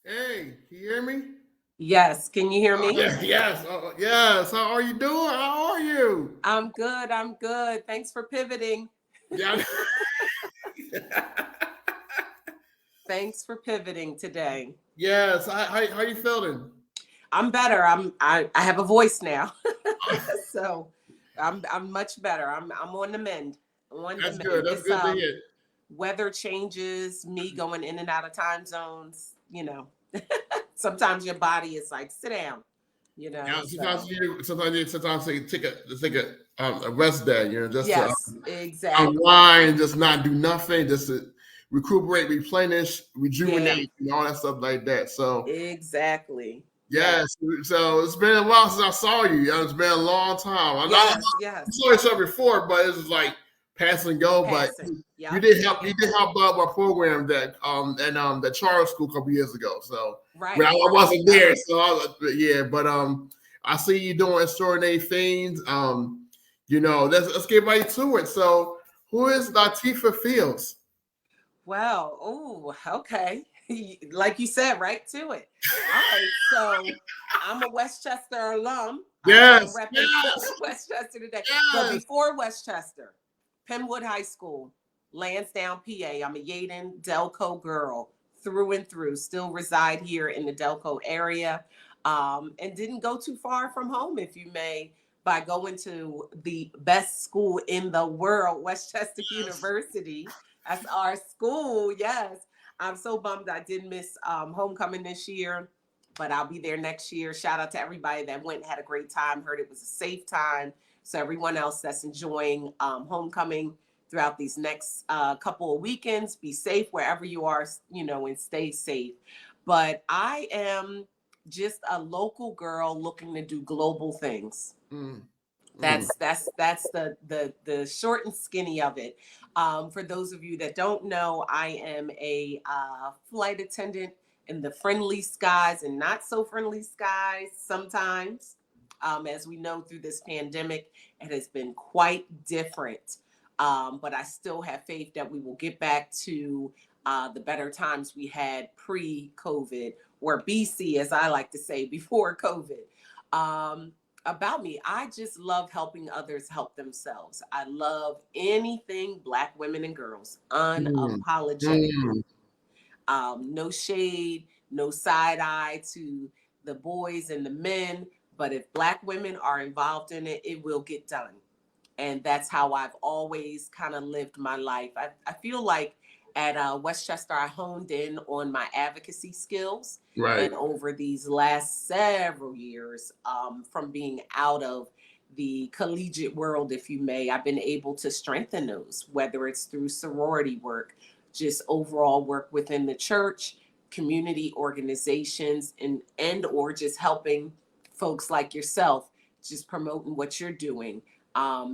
Hey, can you hear me? Yes, can you hear Oh, me? yeah, yes, yes. How are you doing? How are you? I'm good. I'm good. Thanks for pivoting. Yeah. Thanks for pivoting today. Yes. How you feeling? I'm better. I have a voice now. So I'm much better. I'm on the mend. On the That's good. mend. That's This good to hear. weather changes, me going in and out of time zones. Sometimes your body is like, sit down, Yeah, so sometimes you take a rest day, just to yes, exactly. unwind, just not do nothing, just to recuperate, replenish, Yeah, rejuvenate, and all that stuff like that. So exactly. Yeah. yes, so it's been a while since I saw you. It's been a long time. I Yes, yes. saw each other before, but it's just like pass and go. But Passing. you Yep. did help. You did help out my program that the charter school a couple years ago. So when I Right. wasn't Yep. there, so yeah. But I see you doing extraordinary things. Let's get right to it. So who is Latifah Fields? Well, oh, okay. Like you said, right to it. All right. So I'm a Westchester alum. So I'm Yes, repping yes, Westchester today. But yes. before Westchester, Penwood High School, Lansdowne, PA. I'm a Yaden Delco girl through and through. Still reside here in the Delco area. And didn't go too far from home, if you may, by going to the best school in the world, Westchester University. That's our school. Yes. I'm so bummed I did miss homecoming this year, but I'll be there next year. Shout out to everybody that went and had a great time. Heard it was a safe time. So everyone else that's enjoying homecoming throughout these next couple of weekends, be safe wherever you are, and stay safe. But I am just a local girl looking to do global things. Mm, mm. That's the short and skinny of it. For those of you that don't know, I am a flight attendant in the friendly skies and not so friendly skies sometimes. As we know through this pandemic, it has been quite different. But I still have faith that we will get back to the better times we had pre-COVID, or BC, as I like to say, before COVID. About me, I just love helping others help themselves. I love anything Black women and girls, Mm, unapologetically. mm. No shade, no side eye to the boys and the men, but if Black women are involved in it, it will get done. And that's how I've always kind of lived my life. I feel like at Westchester, I honed in on my advocacy skills. Right. And over these last several years, from being out of the collegiate world, if you may, I've been able to strengthen those, whether it's through sorority work, just overall work within the church, community organizations, and or just helping folks like yourself, just promoting what you're doing,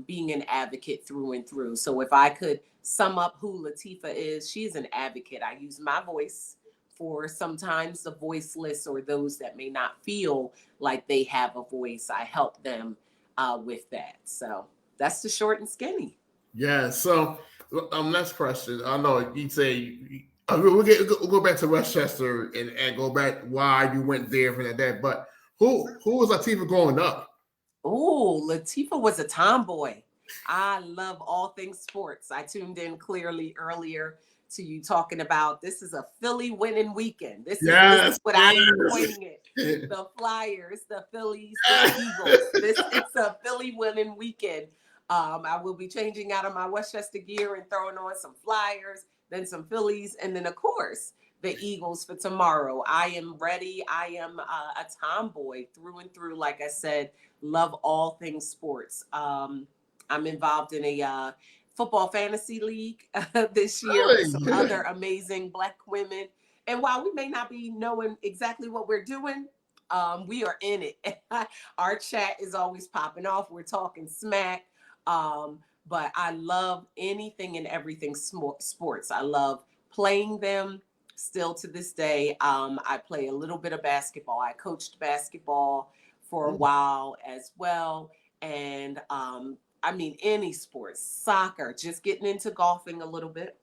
being an advocate through and through. So if I could sum up who Latifah is, she's an advocate. I use my voice for sometimes the voiceless or those that may not feel like they have a voice. I help them with that. So that's the short and skinny. Yeah. So, next question. I know you say we'll go back to Westchester and go back why you went there and that. But who was Latifah growing up? Oh, Latifah was a tomboy. I love all things sports. I tuned in clearly earlier to you talking about this is a Philly winning weekend. This is Yes. what I am Yes. coining it. The Flyers, the Phillies, the Eagles. This it's a Philly winning weekend. I will be changing out of my Westchester gear and throwing on some Flyers, then some Phillies, and then of course the Eagles for tomorrow. I am ready. I am a tomboy through and through. Like I said, love all things sports. I'm involved in a football fantasy league this year with some Really? other amazing Black women. And while we may not be knowing exactly what we're doing, we are in it. Our chat is always popping off. We're talking smack. But I love anything and everything sports. I love playing them still to this day. I play a little bit of basketball. I coached basketball for a while as well. And I mean, any sports, soccer, just getting into golfing a little bit.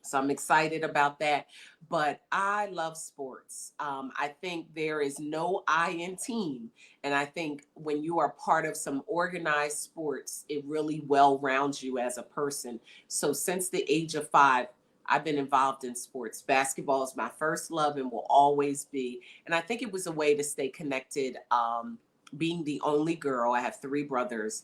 So I'm excited about that. But I love sports. I think there is no I in team. And I think when you are part of some organized sports, it really well rounds you as a person. So since the age of 5, I've been involved in sports. Basketball is my first love and will always be. And I think it was a way to stay connected. Being the only girl, I have 3 brothers,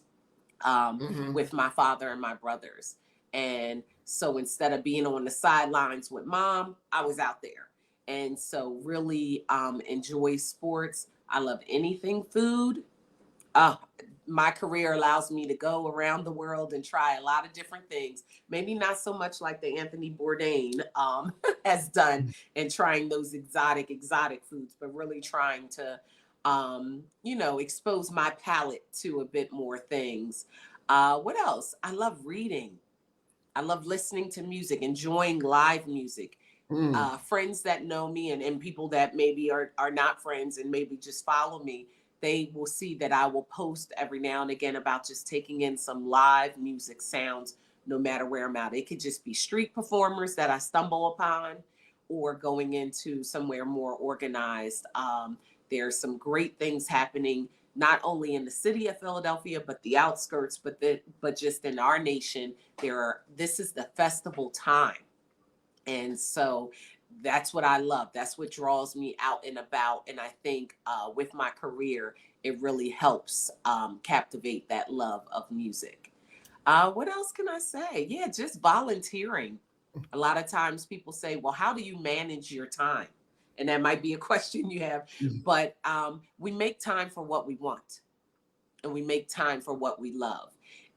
Mm-hmm. with my father and my brothers. And so instead of being on the sidelines with mom, I was out there. And so really enjoy sports. I love anything food. Uh, my career allows me to go around the world and try a lot of different things. Maybe not so much like the Anthony Bourdain has done in trying those exotic foods, but really trying to, expose my palate to a bit more things. What else? I love reading. I love listening to music, enjoying live music. Mm. Friends that know me and people that maybe are not friends and maybe just follow me, they will see that I will post every now and again about just taking in some live music sounds no matter where I'm at. It could just be street performers that I stumble upon or going into somewhere more organized. There's some great things happening not only in the city of Philadelphia, but the outskirts, but just in our nation. This is the festival time. And so that's what I love. That's what draws me out and about. And I think with my career, it really helps captivate that love of music. What else can I say? Yeah, just volunteering. A lot of times people say, well, how do you manage your time? And that might be a question you have, but we make time for what we want and we make time for what we love.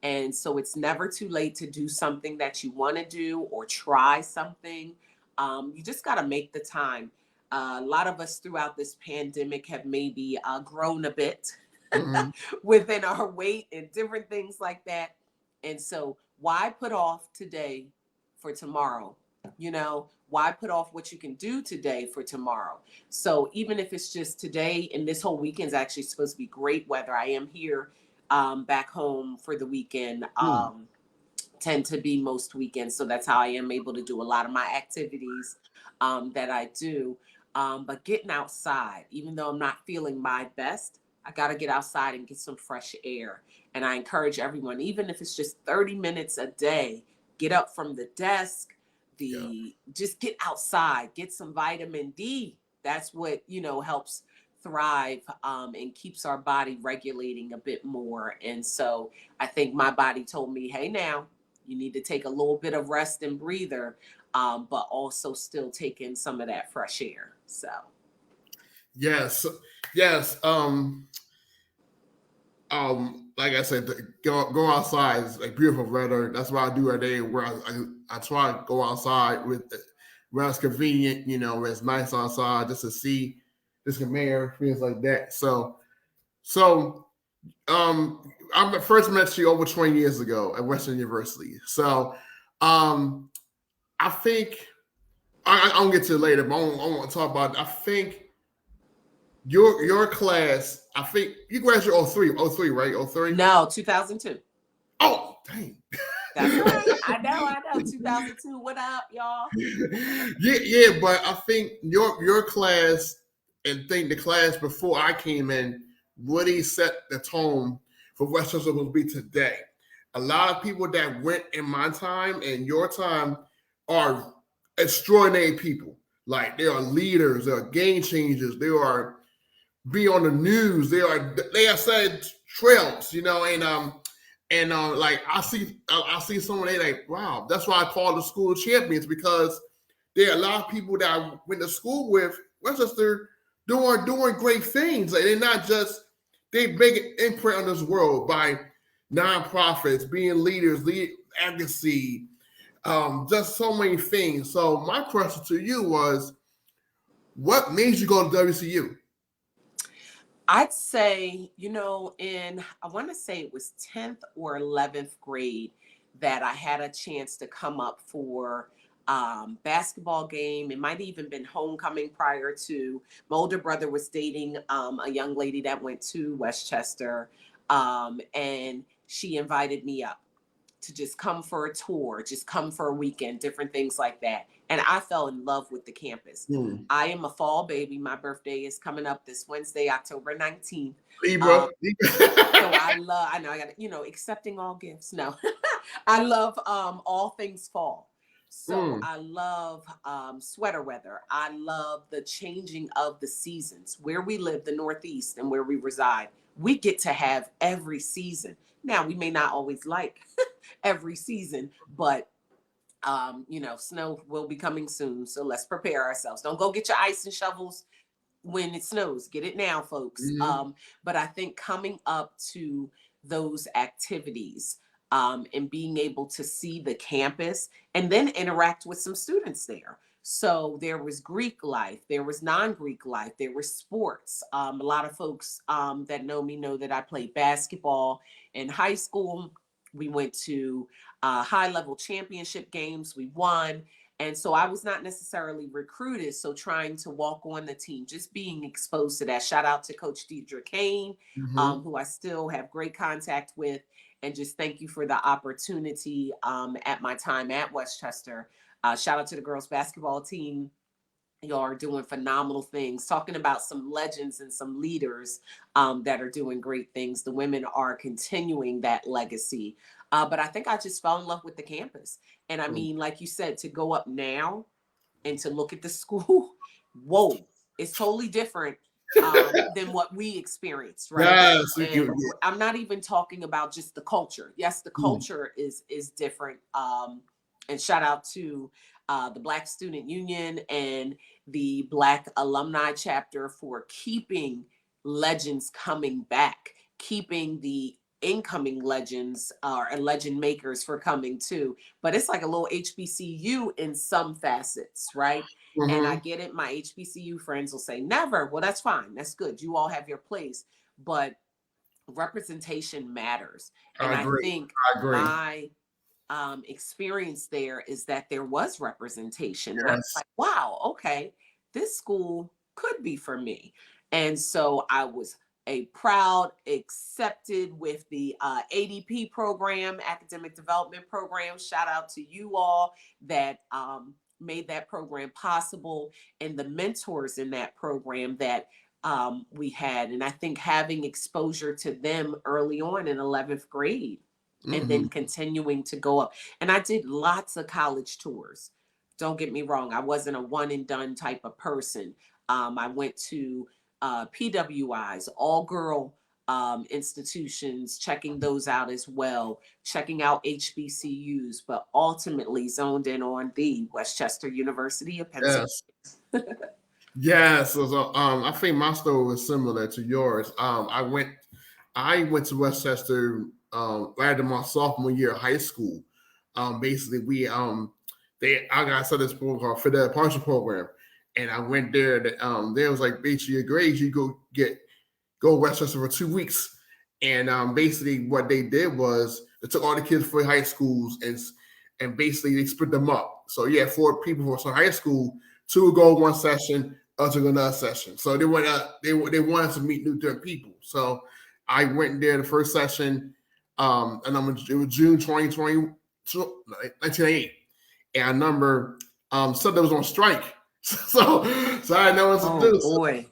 And so it's never too late to do something that you want to do or try something. You just got to make the time. A lot of us throughout this pandemic have maybe grown a bit Mm-hmm. within our weight and different things like that. And so, why put off today for tomorrow? Why put off what you can do today for tomorrow? So, even if it's just today, and this whole weekend is actually supposed to be great weather, I am here back home for the weekend. Mm. Tend to be most weekends. So that's how I am able to do a lot of my activities that I do. But getting outside, even though I'm not feeling my best, I got to get outside and get some fresh air. And I encourage everyone, even if it's just 30 minutes a day, get up from the desk, Yeah. just get outside, get some vitamin D. That's what, helps thrive and keeps our body regulating a bit more. And so I think my body told me, hey, now you need to take a little bit of rest and breather, but also still take in some of that fresh air. So, Yes. Yes. Like I said, go outside is like beautiful weather. That's what I do every day. Where I try to go outside where it's convenient, where it's nice outside, just to see this mayor, things like that. So I first met you over 20 years ago at Western University. So I think I'll get to it later, but I want to talk about it. I think your class, I think you graduated oh three, right? Oh three. no, 2002. Oh, dang. That's right. I know. 2002. What up, y'all? Yeah, but I think your class and think the class before I came in really set the tone for Westchester will be today. A lot of people that went in my time and your time are extraordinary people. Like they are leaders, they are game changers, they are be on the news, they are said trails, and like I see someone they like, wow, that's why I call the school champions because there are a lot of people that I went to school with. Westchester doing great things. Like they're not just they make an imprint on this world by nonprofits, being leaders, lead advocacy, just so many things. So my question to you was, what made you go to WCU? I'd say, I want to say it was 10th or 11th grade that I had a chance to come up for basketball game. It might even been homecoming prior to. My older brother was dating a young lady that went to Westchester, and she invited me up. to just come for a tour, just come for a weekend, different things like that. And I fell in love with the campus. I am a fall baby. My birthday is coming up this Wednesday, October 19th. Libra. So I know I got, accepting all gifts. No, I love all things fall. So I love sweater weather. I love the changing of the seasons. Where we live, the Northeast, and where we reside, we get to have every season. Now, we may not always like every season, but snow will be coming soon. So let's prepare ourselves. Don't go get your ice and shovels when it snows. Get it now, folks. But I think coming up to those activities and being able to see the campus and then interact with some students there. So there was Greek life, there was non-Greek life, there were sports. A lot of folks that know me know that I played basketball in high school. We went to high-level championship games. We won. And so I was not necessarily recruited. So trying to walk on the team, just being exposed to that. Shout out to Coach Deidre Kane, who I still have great contact with. And just thank you for the opportunity at my time at Westchester. Shout out to the girls basketball team. Y'all are doing phenomenal things, talking about some legends and some leaders that are doing great things. The women are continuing that legacy. But I think I just fell in love with the campus. And I mean, like you said, to go up now and to look at the school, whoa, it's totally different than what we experienced, right? Yes, and I'm not even talking about just the culture. Yes, the culture is different. And shout out to the Black Student Union and the Black Alumni Chapter for keeping legends coming back, keeping the incoming legends and legend makers for coming too. But it's like a little HBCU in some facets, right? And I get it. My HBCU friends will say, never. Well, that's fine. That's good. You all have your place. But representation matters. And I think my experience there is that there was representation. Yes. I was like, wow, okay, this school could be for me. And so I was a proud, accepted with the ADP program, Academic Development Program. Shout out to you all that made that program possible and the mentors in that program that we had. And I think having exposure to them early on in 11th grade and then continuing to go up. And I did lots of college tours. Don't get me wrong. I wasn't a one and done type of person. I went to PWIs, all girl institutions, checking those out as well, checking out HBCUs, but ultimately zoned in on the Westchester University of Pennsylvania. Yes. Yes. So, I think my story was similar to yours. I went to Westchester right after my sophomore year of high school. Basically, I got set this program called Fidel Partial Program. And I went there. There was like basically your grades. You go to Westchester for 2 weeks, and basically what they did was they took all the kids for high schools and basically they split them up. So you had 4 people for high school. 2 would go one session, others would go another session. So they went they wanted to meet new different people. So I went there the first session, and it was June 1988, and I remember Sunday was on strike. So I know what to do. Boy.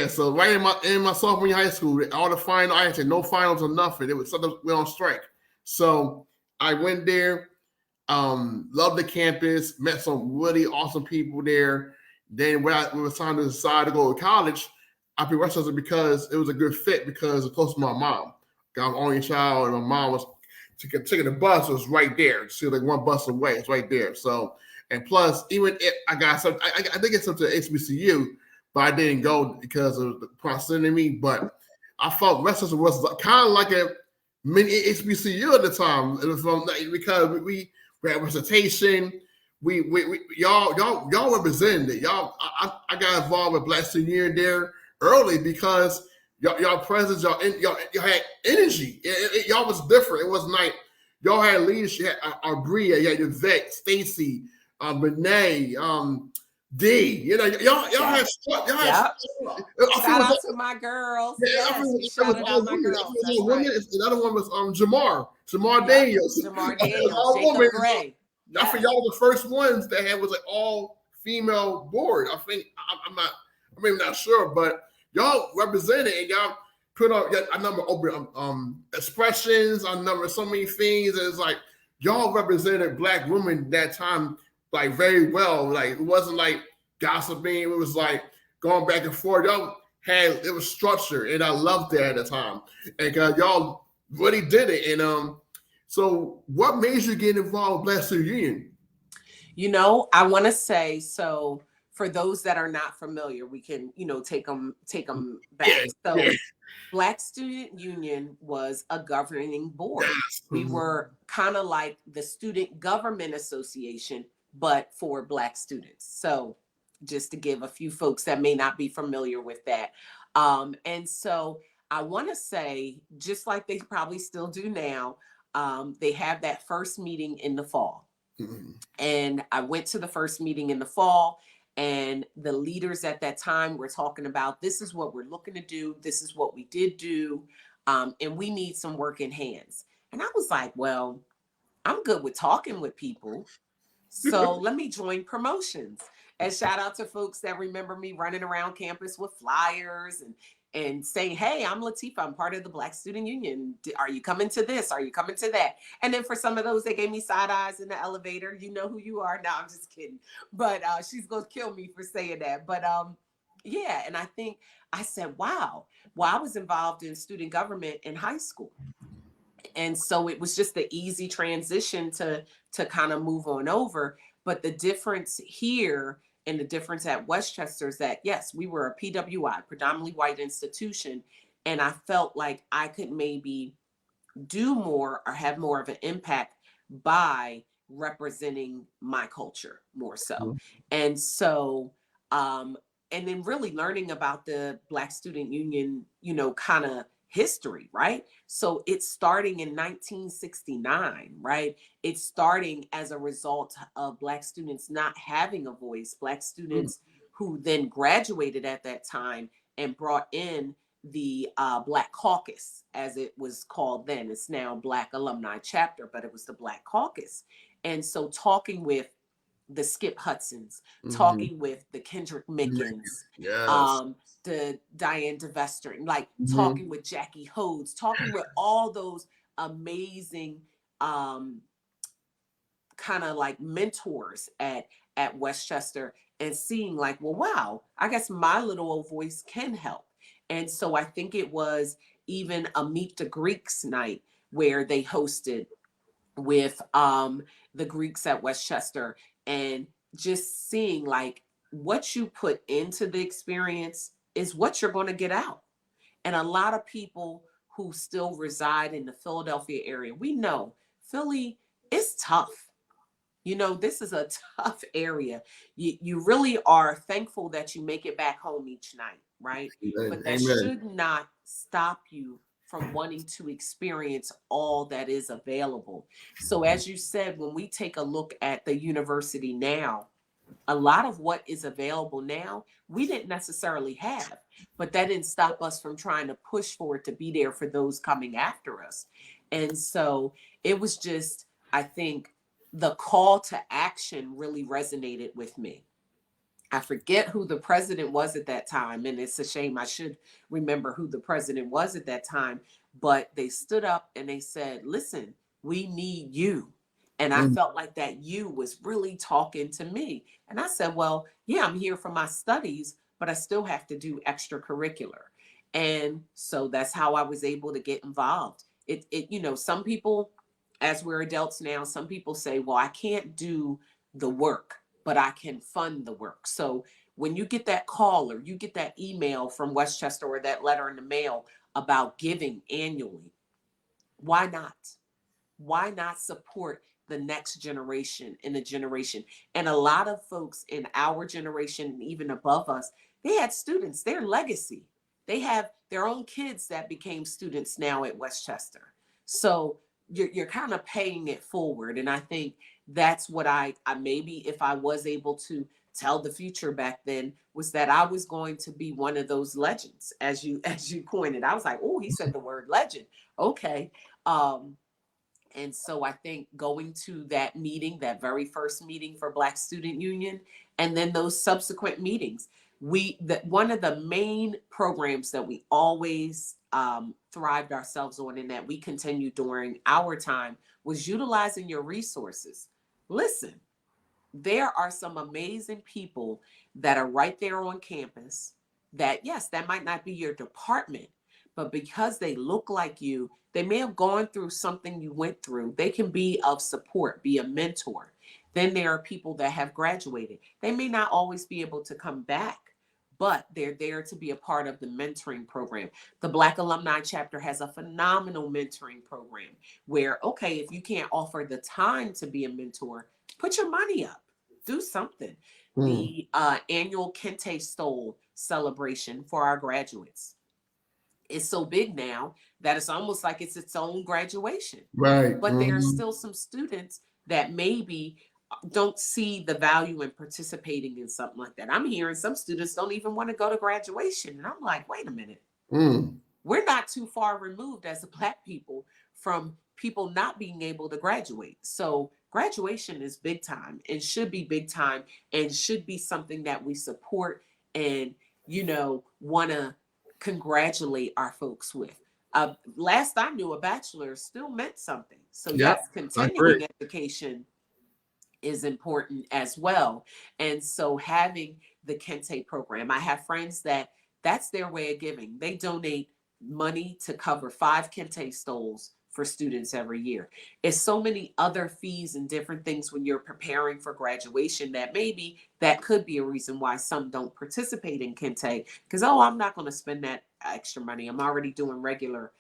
So right in my sophomore year of high school, all the final, I had no finals or nothing. It was something we on strike. So I went there, loved the campus, met some really awesome people there. Then when it was time to decide to go to college, I picked Westchester because it was a good fit because it's close to my mom. I'm the only child, and my mom was taking the bus. It was right there. She was like one bus away. It's right there. So. And plus, even if I got some, I did get some to HBCU, but I didn't go because of the proximity. But I felt Westchester was kind of like a mini HBCU at the time. It was because we had representation. Y'all represented it. I got involved with Black Student Union there early because y'all presence, y'all had energy. Y'all was different. It wasn't like y'all had leadership. Bria, you had Yvette, Stacy. Renee, D. You know, y'all Yeah. had y'all had. Yep. I feel Shout it out was to my girls. yeah, Yes, we it was shouted all out my women. I girls. feel it was That's all women. right. The other one was Jamar Yep. Daniels. Jamar It was Daniels, all Jacob women. Gray. I think Yes. y'all were the first ones that had was like all female board. I think I'm not. I mean, not sure, but y'all represented and y'all put up a number of expressions, a number of so many things. And it's like y'all represented Black women that time like very well. Like it wasn't like gossiping. It was like going back and forth. Y'all had it was structure, and I loved that at the time. And y'all really did it. And so what made you get involved with Black Student Union? You know, I want to say so for those that are not familiar, we can, take them Yeah, back. So yeah, Black Student Union was a governing board. yes. We were kind of like the Student Government Association, but for Black students. So, just to give a few folks that may not be familiar with that. And so, I want to say, just like they probably still do now, they have that first meeting in the fall. Mhm. And I went to the first meeting in the fall, and the leaders at that time were talking about this is what we're looking to do, this is what we did do, and we need some working hands. And I was like, well, I'm good with talking with people. So let me join promotions. And shout out to folks that remember me running around campus with flyers and saying, "Hey, I'm Latifah. I'm part of the Black Student Union. Are you coming to this? Are you coming to that?" And then for some of those, they gave me side eyes in the elevator. You know who you are. No, I'm just kidding. But she's gonna kill me for saying that. But yeah. And I think I said, "Wow." Well, I was involved in student government in high school, and so it was just the easy transition to kind of move on over. But the difference here and the difference at Westchester is that yes, we were a PWI, predominantly white institution, and I felt like I could maybe do more or have more of an impact by representing my culture more so. And so um and then really learning about the Black Student Union, kind of history, right? So it's starting in 1969, right? It's starting as a result of Black students not having a voice, Black students who then graduated at that time and brought in the Black Caucus, as it was called then. It's now Black Alumni Chapter, but it was the Black Caucus. And so talking with the Skip Hudsons, Mhm. talking with the Kendrick Mickens, Yes. um, the Diane DeVester, like Mhm. talking with Jackie Hodes, talking with all those amazing kind of like mentors at Westchester, and seeing like, well, wow, I guess my little old voice can help. And so I think it was even a Meet the Greeks night where they hosted with the Greeks at Westchester, and just seeing like what you put into the experience is what you're going to get out. And a lot of people who still reside in the Philadelphia area, we know Philly is tough. This is a tough area. You really are thankful that you make it back home each night, right? Amen. But that Amen. should not stop you from wanting to experience all that is available. So, as you said, when we take a look at the university now, a lot of what is available now, we didn't necessarily have, but that didn't stop us from trying to push for it to be there for those coming after us. And so it was just, I think, the call to action really resonated with me. I forget who the president was at that time, and it's a shame. I should remember who the president was at that time. But they stood up and they said, listen, we need you. And I Mhm. felt like that you was really talking to me. And I said, well, yeah, I'm here for my studies, but I still have to do extracurricular. And so that's how I was able to get involved. Some people, as we're adults now, some people say, well, I can't do the work, but I can fund the work. So when you get that call or you get that email from Westchester or that letter in the mail about giving annually, why not? Why not support the next generation in a generation? And a lot of folks in our generation and even above us, they had students, their legacy. They have their own kids that became students now at Westchester. So you're kind of paying it forward. And I think that's what I maybe if I was able to tell the future back then was that I was going to be one of those legends, as you pointed. I was like, oh, he said the word legend. Okay. And so I think going to that meeting, that very first meeting for Black Student Union, and then those subsequent meetings, one of the main programs that we always thrived ourselves on and that we continued during our time was utilizing your resources. Listen, there are some amazing people that are right there on campus that, yes, that might not be your department, but because they look like you, they may have gone through something you went through. They can be of support, be a mentor. Then there are people that have graduated. They may not always be able to come back, but they're there to be a part of the mentoring program. The Black Alumni Chapter has a phenomenal mentoring program where, okay, if you can't offer the time to be a mentor, put your money up, do something. The annual Kente Stole celebration for our graduates is so big now that it's almost like it's its own graduation. Right. But there are still some students that maybe don't see the value in participating in something like that. I'm hearing some students don't even want to go to graduation. And I'm like, wait a minute. We're not too far removed as a Black people from people not being able to graduate. So graduation is big time and should be big time and should be something that we support and, want to congratulate our folks with. Last I knew, a bachelor still meant something. So yes, continuing education is important as well. And so having the Kente program, I have friends that's their way of giving. They donate money to cover 5 Kente stoles for students every year. It's so many other fees and different things when you're preparing for graduation that maybe that could be a reason why some don't participate in Kente, because, I'm not going to spend that extra money. I'm already doing regular,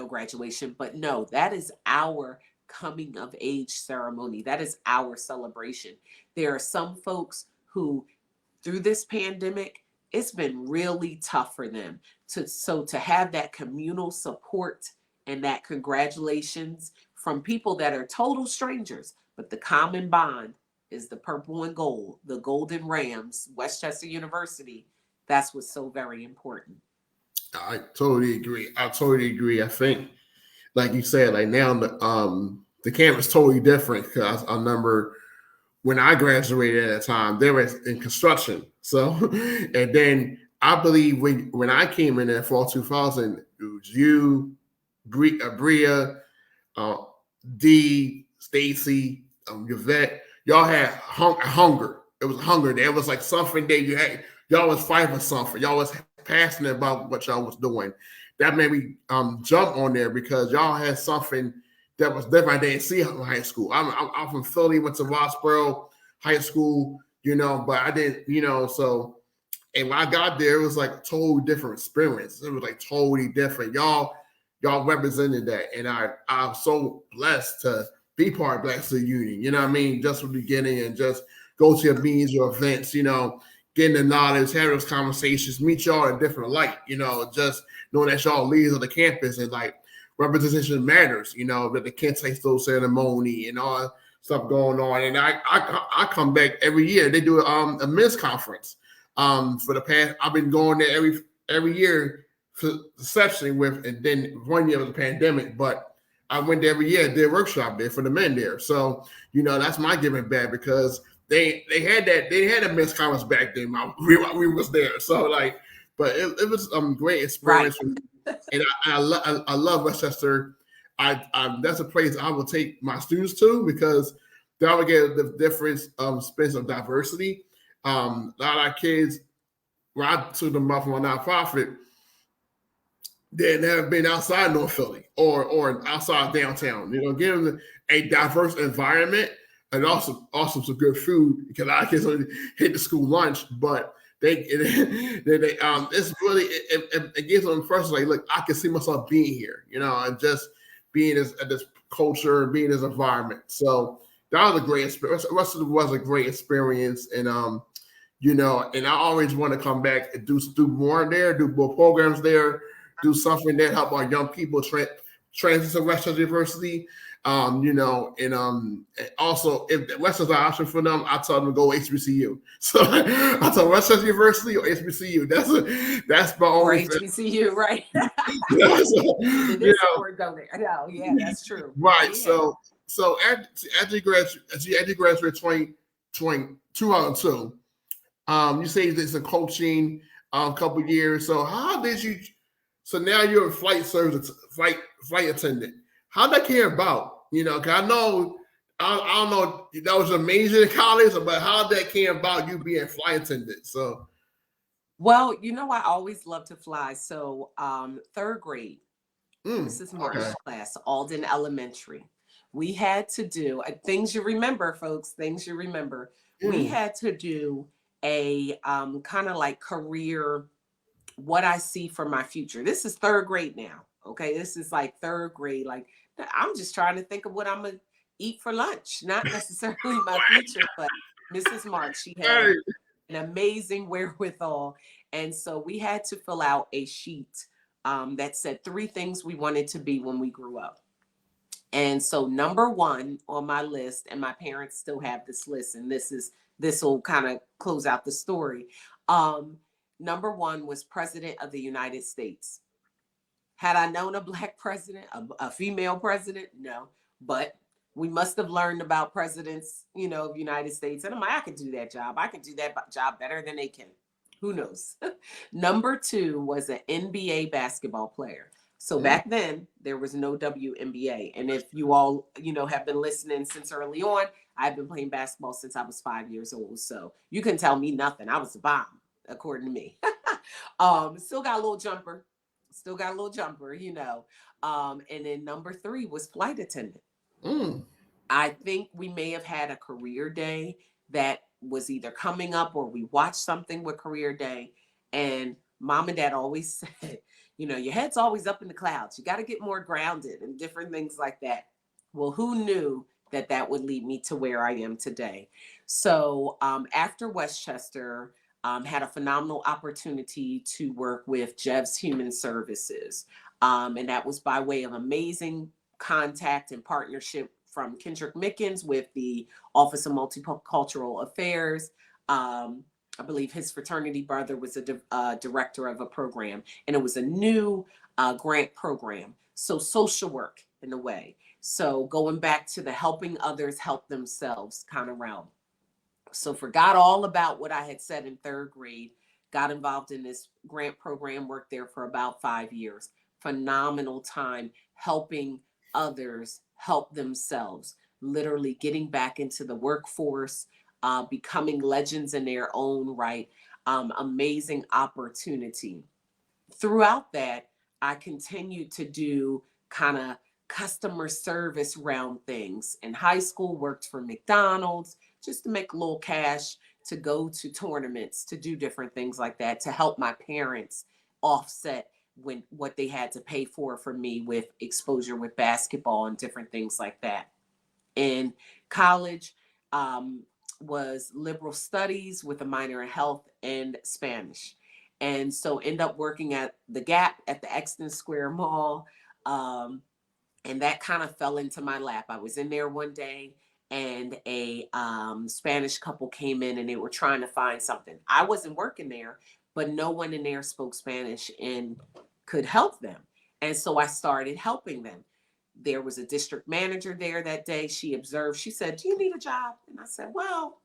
graduation. But no, that is our coming of age ceremony. That is our celebration. There are some folks who, through this pandemic, it's been really tough for them to have that communal support and that congratulations from people that are total strangers, but the common bond is the purple and gold, the Golden Rams, Westchester University. That's what's so very important. I totally agree. I think, like you said, like now the campus is totally different, because I remember when I graduated at that time, they were in construction. So, and then I believe when I came in there for 2000, it was you, Bria, D, Stacy, Yvette. Y'all had hunger. It was hunger. There was like something that you had. Y'all was fighting for something. Y'all was passionate about what y'all was doing. That made me jump on there, because y'all had something that was different. I didn't see in high school. I'm from Philly, went to Rossboro High School, but I didn't, so. And when I got there, it was like a totally different experience. It was like totally different. Y'all represented that. And I'm so blessed to be part of Black Student Union. You know what I mean? Just from the beginning, and just go to your meetings, your events, getting the knowledge, having those conversations, meet y'all in a different light, just knowing that y'all leaders of the campus, and like representation matters, that the Kente Stole ceremony and all that stuff going on. And I come back every year. They do a men's conference. For the past, I've been going there every year, exceptionally with, and then 1 year was the pandemic, but I went there every year, did a workshop there for the men there. So, that's my giving back, because they had a men's conference back then. We was there. So like, but it was great experience. Right. And I love Westchester. That's a place I will take my students to, because that would get the difference space of diversity. A lot of our kids, when I took them up from my nonprofit, they never been outside North Philly or outside downtown. Give them a diverse environment, and also some good food, because a lot of kids only hit the school lunch, but it's really it gives them first, like, look, I can see myself being here, and just being at this culture, being in this environment. So that was a great experience. The rest of it was a great experience, and and I always want to come back and do more there, do more programs there, do something that help our young people transit to Westchester University. And also if Westchester's an option for them, I tell them to go HBCU. So I tell Westchester University or HBCU. That's my Or only HBCU, right? so, The Discord, don't it? No, yeah, that's true. right. Yeah. So after you graduate 2002, you say it's a coaching couple years. So how did you? So now you're a flight service flight attendant. How that came about? Cause I know I don't know that was amazing in college, but how that came about you being a flight attendant? So Well, I always love to fly. So third grade, Mrs. Martin's okay. class, Alden Elementary. We had to do things you remember, folks, things you remember. We Mm, had to do a kind of like career, what I see for my future. This is third grade now. Okay. This is like third grade. Like, I'm just trying to think of what I'm going to eat for lunch, not necessarily my future, but Mrs. March, she had hey. an amazing wherewithal. And so we had to fill out a sheet that said 3 things we wanted to be when we grew up. And so number 1 on my list, and my parents still have this list, and this will kind of close out the story. Number 1 was President of the United States. Had I known a Black president, a female president? No. But we must have learned about presidents, of the United States. And I'm like, I could do that job. I could do that job better than they can. Who knows? Number 2 was an NBA basketball player. So Mm, back then, there was no WNBA. And if you all, have been listening since early on, I've been playing basketball since I was 5 years old. So you can tell me nothing. I was a bomb, according to me. Still got a little jumper. And then number 3 was flight attendant. mm. I think we may have had a career day that was either coming up or we watched something with career day. And mom and dad always said, your head's always up in the clouds. You got to get more grounded and different things like that. Well, who knew that would lead me to where I am today? So after Westchester, had a phenomenal opportunity to work with Jev's Human Services. And that was by way of amazing contact and partnership from Kendrick Mickens with the Office of Multicultural Affairs. I believe his fraternity brother was a director of a program, and it was a new grant program. So social work in a way. So going back to the helping others help themselves kind of realm. So forgot all about what I had said in third grade, got involved in this grant program, worked there for about 5 years. Phenomenal time helping others help themselves, literally getting back into the workforce, becoming legends in their own right. Amazing opportunity. Throughout that, I continued to do kind of customer service round things. In high school, worked for McDonald's just to make a little cash to go to tournaments, to do different things like that, to help my parents offset when what they had to pay for me with exposure with basketball and different things like that. In college, um, was liberal studies with a minor in health and Spanish. And so end up working at the Gap at the Exton Square Mall. And that kind of fell into my lap. I was in there one day and a Spanish couple came in and they were trying to find something. I wasn't working there, but no one in there spoke Spanish and could help them. And so I started helping them. There was a district manager there that day. She observed, she said, "Do you need a job?" And I said, "Well,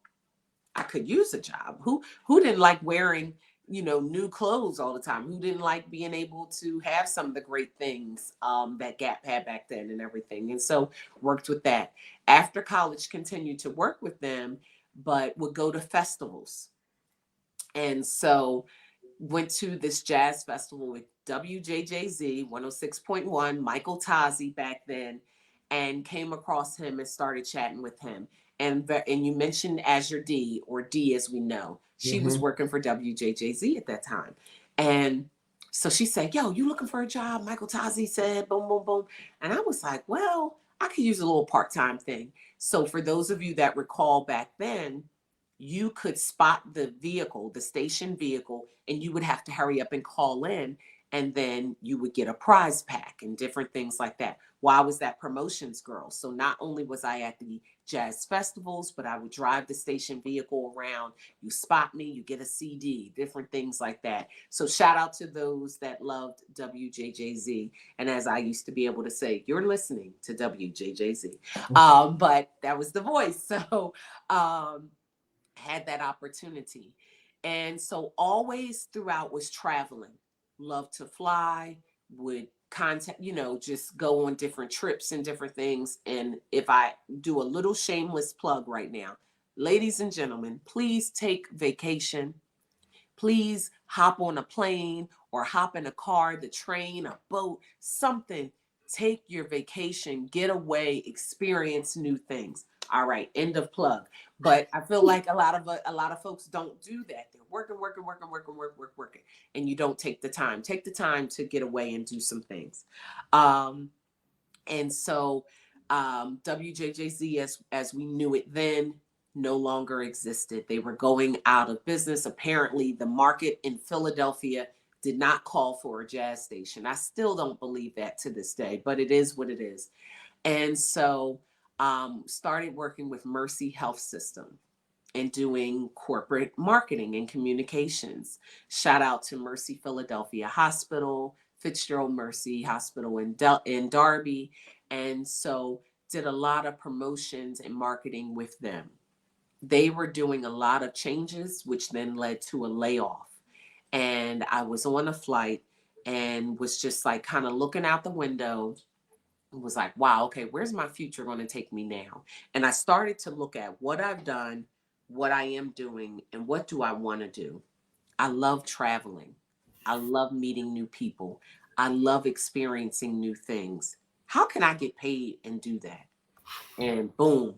I could use a job. Who didn't like wearing, new clothes all the time? Who didn't like being able to have some of the great things that Gap had back then and everything?" And so worked with that. After college, continued to work with them, but would go to festivals. And so went to this jazz festival with WJJZ 106.1, Michael Tazi back then, and came across him and started chatting with him. And you mentioned Azure D, or D as we know. She was Mm-hmm. working for WJJZ at that time. And so she said, "Yo, you looking for a job?" Michael Tazi said, boom, boom, boom. And I was like, well, I could use a little part-time thing. So for those of you that recall back then, you could spot the vehicle, the station vehicle, and you would have to hurry up and call in. And then you would get a prize pack and different things like that. Well, I was that promotions girl. So not only was I at the jazz festivals, but I would drive the station vehicle around. You spot me, you get a CD, different things like that. So shout out to those that loved WJJZ. And as I used to be able to say, you're listening to WJJZ. But that was the voice. So had that opportunity. And so always throughout was traveling. Loved to fly, would contact, just go on different trips and different things. And if I do a little shameless plug right now, ladies and gentlemen, please take vacation. Please hop on a plane or hop in a car, the train, a boat, something. Take your vacation, get away, experience new things. All right, end of plug. But I feel like a lot of folks don't do that. They're working, and you don't take the time. Take the time to get away and do some things. Um, and so WJJZ, as we knew it then, no longer existed. They were going out of business. Apparently, the market in Philadelphia did not call for a jazz station. I still don't believe that to this day, but it is what it is. And so started working with Mercy Health System and doing corporate marketing and communications. Shout out to Mercy Philadelphia Hospital, Fitzgerald Mercy Hospital in Darby. And so did a lot of promotions and marketing with them. They were doing a lot of changes, which then led to a layoff. And I was on a flight and was just like kind of looking out the window, was like, wow, okay, where's my future going to take me now? And I started to look at what I've done, what I am doing, and what do I want to do? I love traveling. I love meeting new people. I love experiencing new things. How can I get paid and do that? And boom,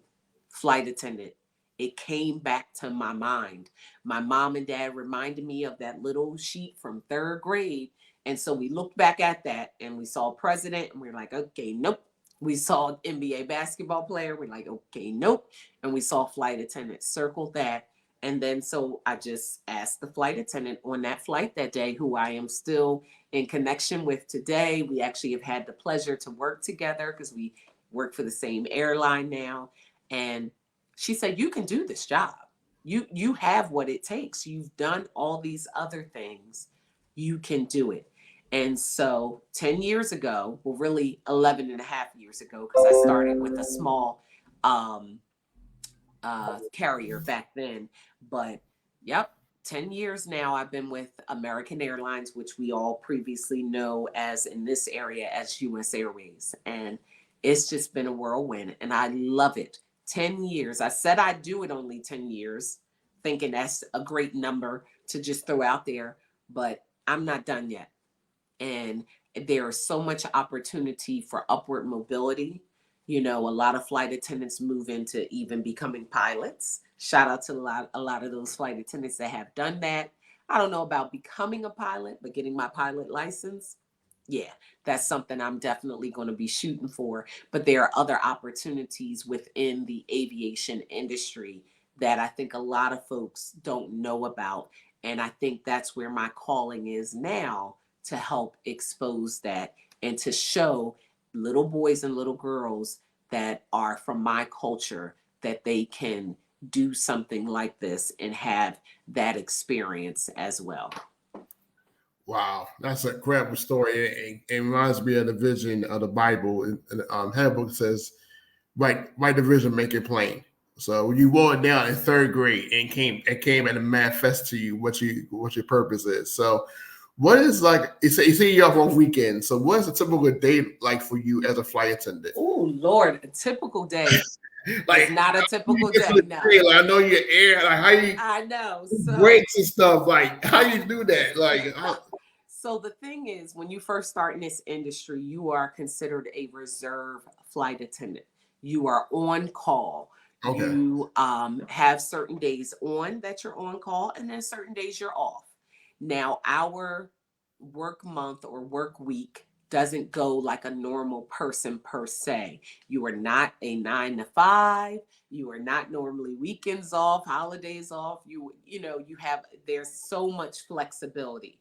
flight attendant. It came back to my mind. My mom and dad reminded me of that little sheet from third grade. And so we looked back at that and we saw president and we are like, okay, nope. We saw NBA basketball player. We're like, okay, nope. And we saw flight attendant, circled that. And then so I just asked the flight attendant on that flight that day, who I am still in connection with today. We actually have had the pleasure to work together because we work for the same airline now. And she said, you can do this job. You have what it takes. You've done all these other things. You can do it. And so 10 years ago, well, really 11 and a half years ago, because I started with a small carrier back then. But yep, 10 years now I've been with American Airlines, which we all previously know as in this area as US Airways. And it's just been a whirlwind and I love it. 10 years. I said I'd do it only 10 years, thinking that's a great number to just throw out there, but I'm not done yet. And there is so much opportunity for upward mobility. A lot of flight attendants move into even becoming pilots. Shout out to a lot of those flight attendants that have done that. I don't know about becoming a pilot, but getting my pilot license, yeah, that's something I'm definitely going to be shooting for. But there are other opportunities within the aviation industry that I think a lot of folks don't know about. And I think that's where my calling is now, to help expose that and to show little boys and little girls that are from my culture that they can do something like this and have that experience as well. Wow, that's a incredible story. It reminds me of the vision of the Bible. And Handbook says, write the vision, make it plain. So when you wrote it down in third grade and came and manifest to you what your purpose is. So what is, like you say you're off on weekends. So what is a typical day like for you as a flight attendant? Oh Lord, a typical day. Like, it's not a typical day. No. Like, I know your air. Like, how you? I know. So, breaks and stuff. Like, how you do that? Like, so the thing is, when you first start in this industry, you are considered a reserve flight attendant. You are on call. okay. You have certain days on that you're on call, and then certain days you're off. Now, our work month or work week doesn't go like a normal person per se. You are not a 9 to 5. You are not normally weekends off, holidays off. You have, there's so much flexibility.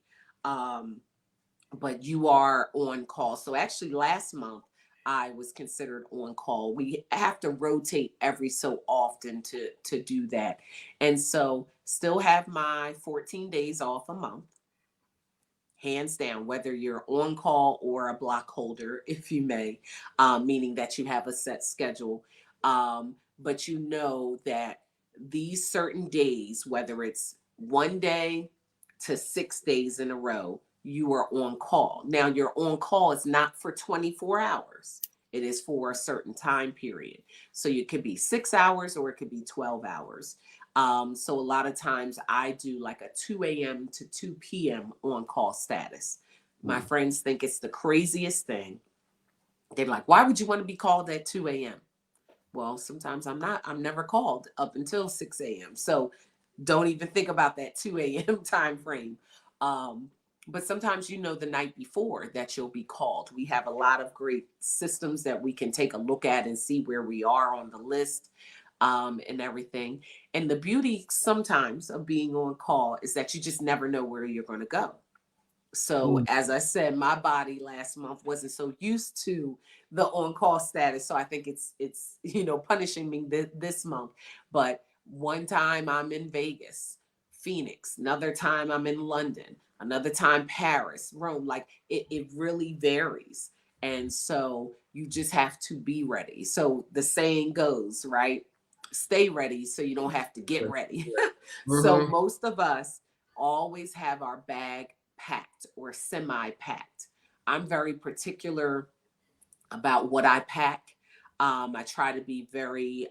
but you are on call. So actually last month I was considered on call. We have to rotate every so often to do that. And so still have my 14 days off a month, hands down, whether you're on call or a block holder, if you may, meaning that you have a set schedule. But you know that these certain days, whether it's one day to 6 days in a row, you are on call. Now, your on call is not for 24 hours. It is for a certain time period. So it could be 6 hours or it could be 12 hours. So a lot of times I do like a 2 a.m. to 2 p.m. on call status. My Mm. friends think it's the craziest thing. They're like, why would you want to be called at 2 a.m.? Well, sometimes I'm never called up until 6 a.m. So don't even think about that 2 a.m. time frame. Um, but sometimes you know the night before that you'll be called. We have a lot of great systems that we can take a look at and see where we are on the list, and everything. And the beauty sometimes of being on call is that you just never know where you're going to go. So Mm. as I said, my body last month wasn't so used to the on-call status. So I think it's punishing me this month. But one time I'm in Vegas, Phoenix, another time I'm in London, another time Paris, Rome. Like it really varies. And so you just have to be ready. So the saying goes, right? Stay ready so you don't have to get ready. So Mm-hmm. most of us always have our bag packed or semi packed. I'm very particular about what I pack. I try to be very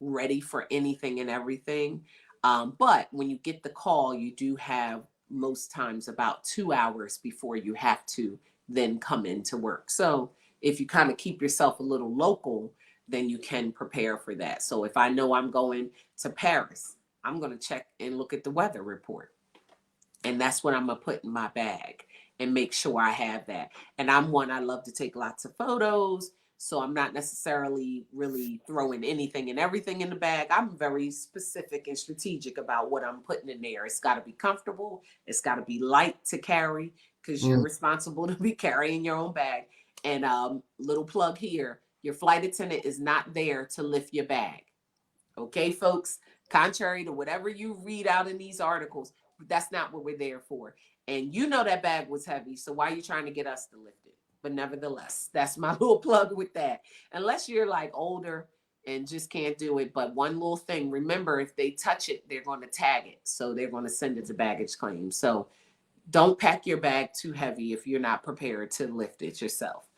ready for anything and everything. But when you get the call, you do have most times about 2 hours before you have to then come into work. So if you kind of keep yourself a little local, then you can prepare for that. So if I know I'm going to Paris, I'm going to check and look at the weather report, and that's what I'm gonna put in my bag and make sure I have that. And I love to take lots of photos, so I'm not necessarily really throwing anything and everything in the bag. I'm very specific and strategic about what I'm putting in there. It's got to be comfortable, it's got to be light to carry, because you're Mm. responsible to be carrying your own bag. And little plug here, your flight attendant is not there to lift your bag. Okay, folks, contrary to whatever you read out in these articles, that's not what we're there for. And you know that bag was heavy, so why are you trying to get us to lift it? But nevertheless, that's my little plug with that. Unless you're like older and just can't do it. But one little thing, remember, if they touch it, they're going to tag it. So they're going to send it to baggage claim. So don't pack your bag too heavy if you're not prepared to lift it yourself.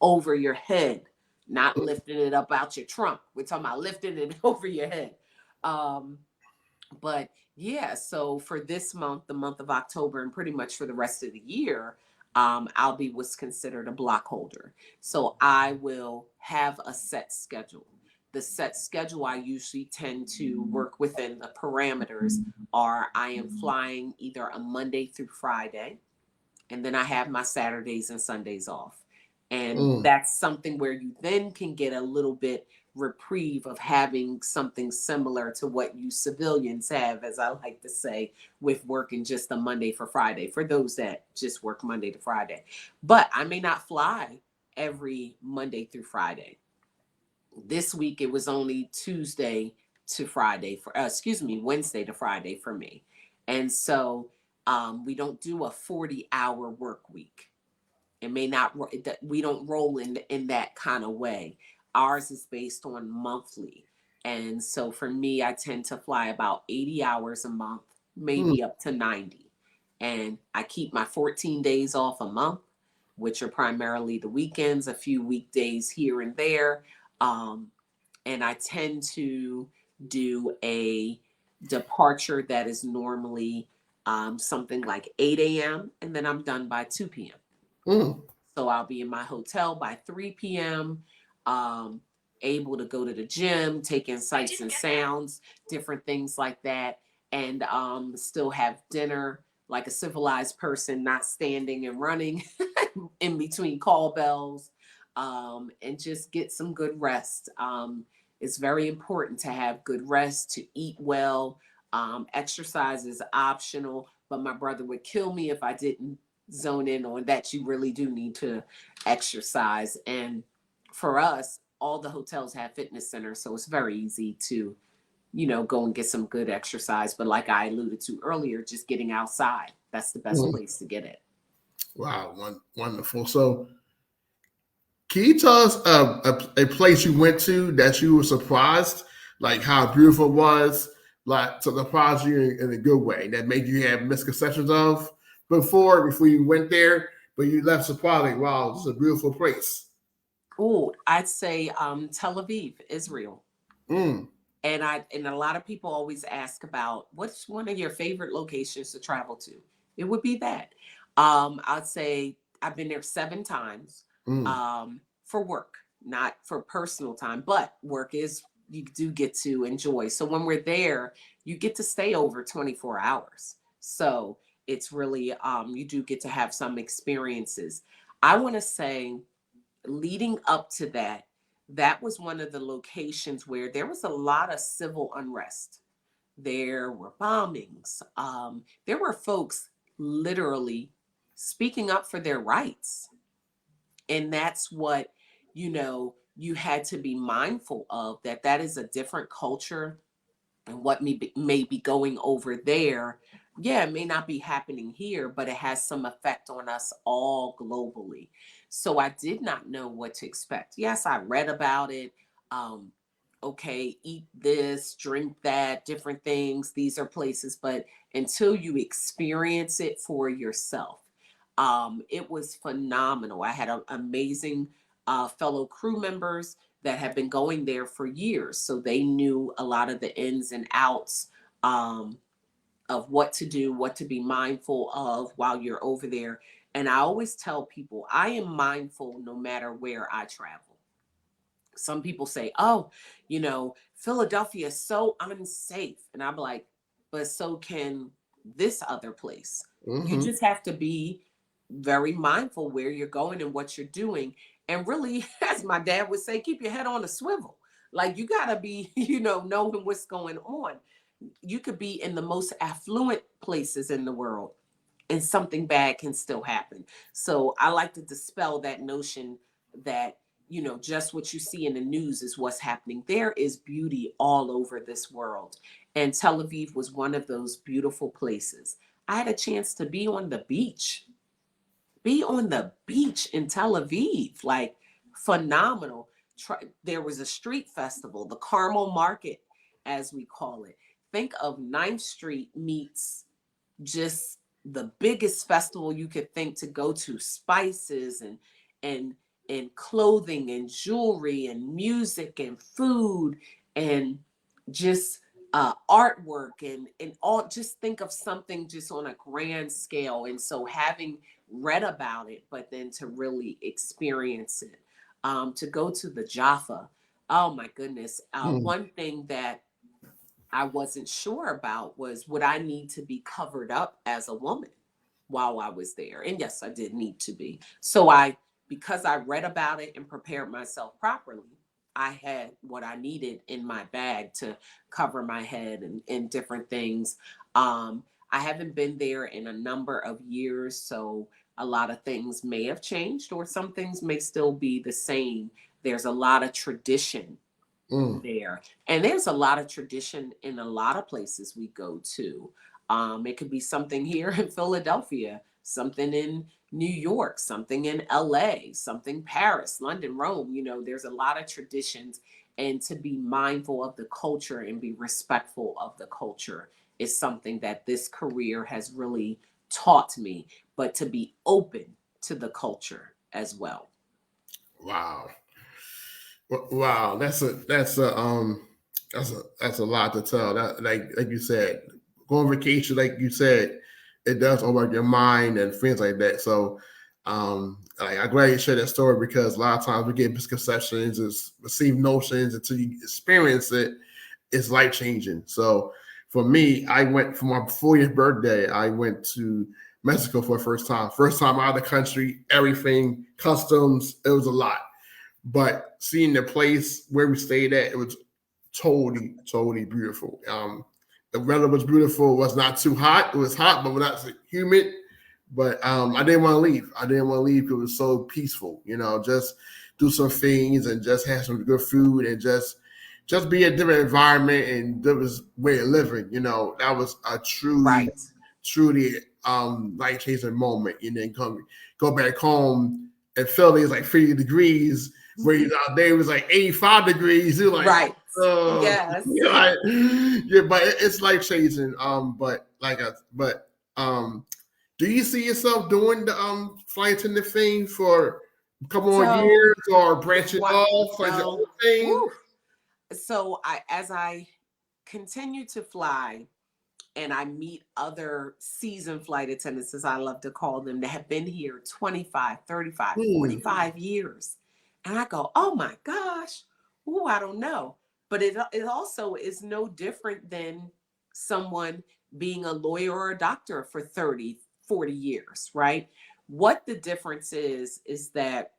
Over your head, not lifting it up out your trunk. We're talking about lifting it over your head. Um, but yeah, so for this month, the month of October, and pretty much for the rest of the year, I'll be what's considered a block holder. So I will have a set schedule. The set schedule I usually tend to work within the parameters are I am flying either a Monday through Friday, and then I have my Saturdays and Sundays off. And Mm. that's something where you then can get a little bit reprieve of having something similar to what you civilians have, as I like to say, with working just a Monday for Friday, for those that just work Monday to Friday. But I may not fly every Monday through Friday. This week it was only Tuesday to Friday for Wednesday to Friday for me. And so we don't do a 40-hour work week. It may not, we don't roll in that kind of way. Ours is based on monthly. And so for me, I tend to fly about 80 hours a month, Mm. maybe up to 90. And I keep my 14 days off a month, which are primarily the weekends, a few weekdays here and there. Um, and I tend to do a departure that is normally something like 8 a.m. and then I'm done by 2 p.m. Mm. So I'll be in my hotel by 3 p.m., um, able to go to the gym, take in sights and sounds, different things like that, and still have dinner like a civilized person, not standing and running in between call bells, and just get some good rest. It's very important to have good rest, to eat well. Exercise is optional, but my brother would kill me if I didn't zone in on that you really do need to exercise. And for us, all the hotels have fitness centers, so it's very easy to, go and get some good exercise. But like I alluded to earlier, just getting outside, that's the best Mm. place to get it. Wow, wonderful. So, can you tell us a place you went to that you were surprised, like how beautiful it was, like to surprise you in a good way that made you have misconceptions of before you went there, but you left surprised, like, wow, this is a beautiful place. Oh, I'd say Tel Aviv, Israel. Mm, And a lot of people always ask about what's one of your favorite locations to travel to. It would be that. I'd say I've been there 7 times mm, for work, not for personal time, but work is you do get to enjoy. So when we're there, you get to stay over 24 hours. So it's really you do get to have some experiences. I want to say leading up to that, that was one of the locations where there was a lot of civil unrest. There were bombings. There were folks literally speaking up for their rights. And that's what, you had to be mindful of, that that is a different culture, and what may be going over there, yeah, it may not be happening here, but it has some effect on us all globally. So I did not know what to expect. Yes, I read about it. Um, okay, eat this, drink that, different things. These are places, but until you experience it for yourself, it was phenomenal. I had amazing fellow crew members that have been going there for years. So they knew a lot of the ins and outs um, of what to do, what to be mindful of while you're over there. And I always tell people I am mindful no matter where I travel. Some people say, oh, Philadelphia is so unsafe. And I'm like, but so can this other place. You mm-hmm. just have to be very mindful where you're going and what you're doing. And really, as my dad would say, keep your head on a swivel. Like you got to be, knowing what's going on. You could be in the most affluent places in the world and something bad can still happen. So I like to dispel that notion that, just what you see in the news is what's happening. There is beauty all over this world. And Tel Aviv was one of those beautiful places. I had a chance to be on the beach in Tel Aviv, like phenomenal. There was a street festival, the Carmel Market, as we call it. Think of Ninth Street meets just the biggest festival you could think to go to, spices and and clothing and jewelry and music and food and just artwork and all. Just think of something just on a grand scale. And so having read about it, but then to really experience it, to go to the Jaffa, oh my goodness. Mm. One thing that I wasn't sure about was, would I need to be covered up as a woman while I was there? And yes, I did need to be. So because I read about it and prepared myself properly, I had what I needed in my bag to cover my head and different things. I haven't been there in a number of years, so a lot of things may have changed or some things may still be the same. There's a lot of tradition Mm. there. And there's a lot of tradition in a lot of places we go to. It could be something here in Philadelphia, something in New York, something in LA, something Paris, London, Rome. There's a lot of traditions. And to be mindful of the culture and be respectful of the culture is something that this career has really taught me, but to be open to the culture as well. Wow. Wow, that's a lot to tell. That like you said, go on vacation, like you said, it does open up your mind and things like that. So, I'm glad you shared that story because a lot of times we get misconceptions, is received notions until you experience it. It's life changing. So, for me, I went for my 40th birthday. I went to Mexico for the first time out of the country. Everything, customs, it was a lot, but seeing the place where we stayed at, it was totally beautiful. The weather was beautiful. It was not too hot. It was hot, but not humid. but I didn't want to leave. I didn't want to leave because it was so peaceful. Just do some things and just have some good food and just be a different environment and different way of living. That was a truly, Right. truly life changing moment. And then go back home and Philly is like 50 degrees, where out there it was like 85 degrees. You're like, Right. Yes. like, yeah, but it's life changing. But do you see yourself doing the flight attendant thing for a couple more So years or branching what off like your so own thing? woo. So as I continue to fly and I meet other seasoned flight attendants, as I love to call them, that have been here 25, 35, Hmm. 45 years. And I go, oh my gosh, ooh, I don't know. But it also is no different than someone being a lawyer or a doctor for 30, 40 years, right? What the difference is that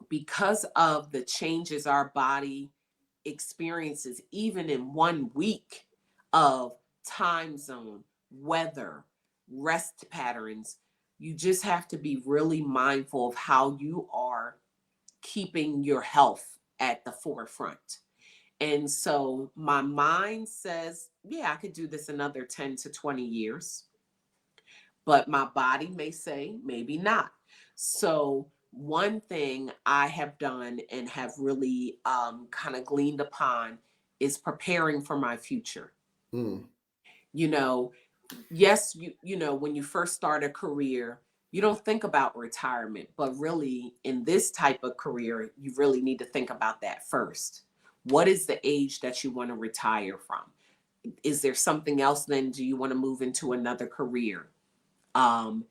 because of the changes our body experiences, even in 1 week of time zone, weather, rest patterns, you just have to be really mindful of how you are keeping your health at the forefront. And so my mind says, yeah, I could do this another 10 to 20 years, but my body may say maybe not. So one thing I have done and have really kind of gleaned upon is preparing for my future. Hmm. You know, yes, when you first start a career, you don't think about retirement, but really in this type of career, you really need to think about that first. What is the age that you want to retire from? Is there something else then? Do you want to move into another career? Um,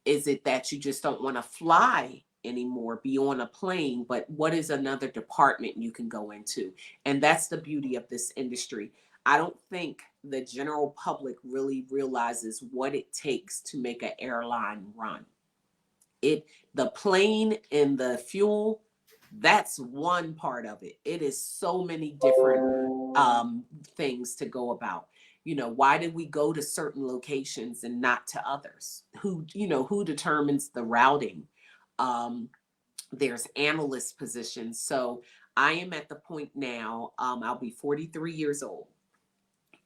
is it that you just don't want to fly anymore, be on a plane, but what is another department you can go into? And that's the beauty of this industry. I don't think the general public really realizes what it takes to make an airline run. It The plane and the fuel, that's one part of it. It is so many different things to go about. Why did we go to certain locations and not to others? Who determines the routing? um, there's analyst positions. So I am at the point now, I'll be 43 years old,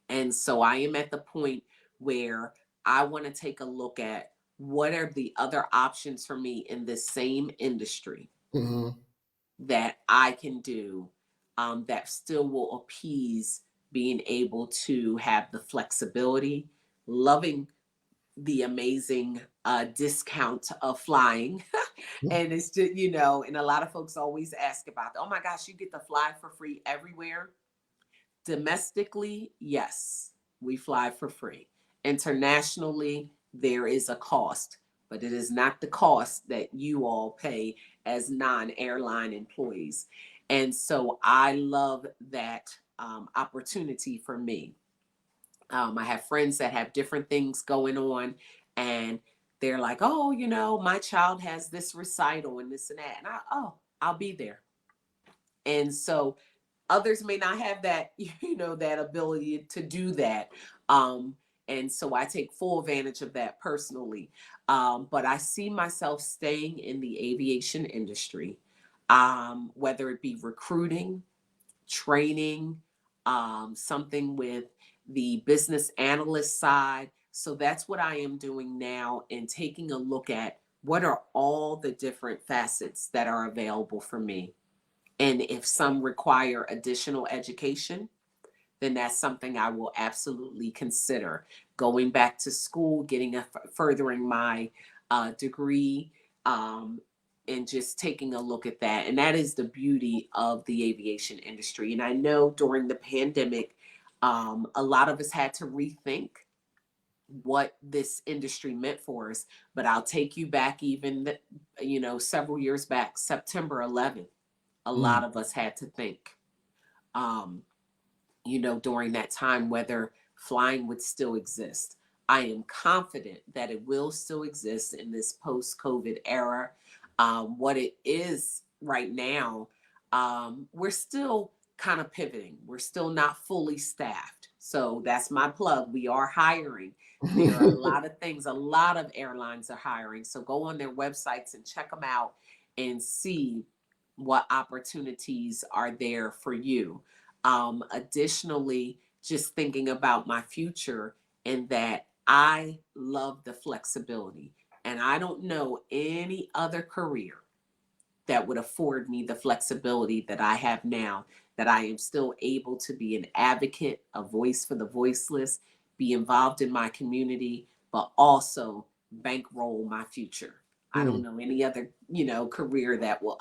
and so I am at the point where I want to take a look at what are the other options for me in this same industry Hmm. that I can do, that still will appease being able to have the flexibility, loving the amazing discount of flying. And it's just, and a lot of folks always ask about, oh my gosh, you get to fly for free everywhere. Domestically, yes, we fly for free. Internationally, there is a cost, but it is not the cost that you all pay as non-airline employees. And so I love that opportunity for me. I have friends that have different things going on, and they're like, oh, my child has this recital and this and that. And I'll be there. And so others may not have that that ability to do that. And so I take full advantage of that personally. But I see myself staying in the aviation industry, whether it be recruiting, training, something with the business analyst side. So that's what I am doing now, and taking a look at what are all the different facets that are available for me. And if some require additional education, then that's something I will absolutely consider. Going back to school, furthering my degree, and just taking a look at that. And that is the beauty of the aviation industry. And I know during the pandemic, a lot of us had to rethink what this industry meant for us. But I'll take you back even, several years back, September 11th. A lot of us had to think, um, during that time, whether flying would still exist. I am confident that it will still exist in this post COVID era. What it is right now, we're still kind of pivoting. We're still not fully staffed. So that's my plug. We are hiring. There are a lot of things, a lot of airlines are hiring. So go on their websites and check them out and see what opportunities are there for you. Additionally, just thinking about my future and that I love the flexibility. And I don't know any other career that would afford me the flexibility that I have now, that I am still able to be an advocate, a voice for the voiceless, be involved in my community, but also bankroll my future. I don't know any other, career that will,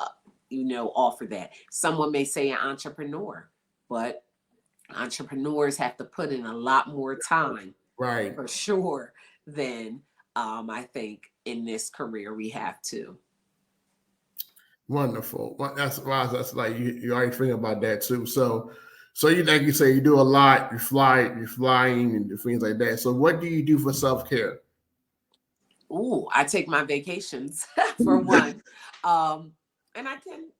offer that. Someone may say an entrepreneur, but entrepreneurs have to put in a lot more time Right. for sure than I think in this career we have to. Wonderful. Well, that's like you already thinking about that too. So you like you say you do a lot. You're flying and things like that. So what do you do for self care? Ooh, I take my vacations for one. Um, and I can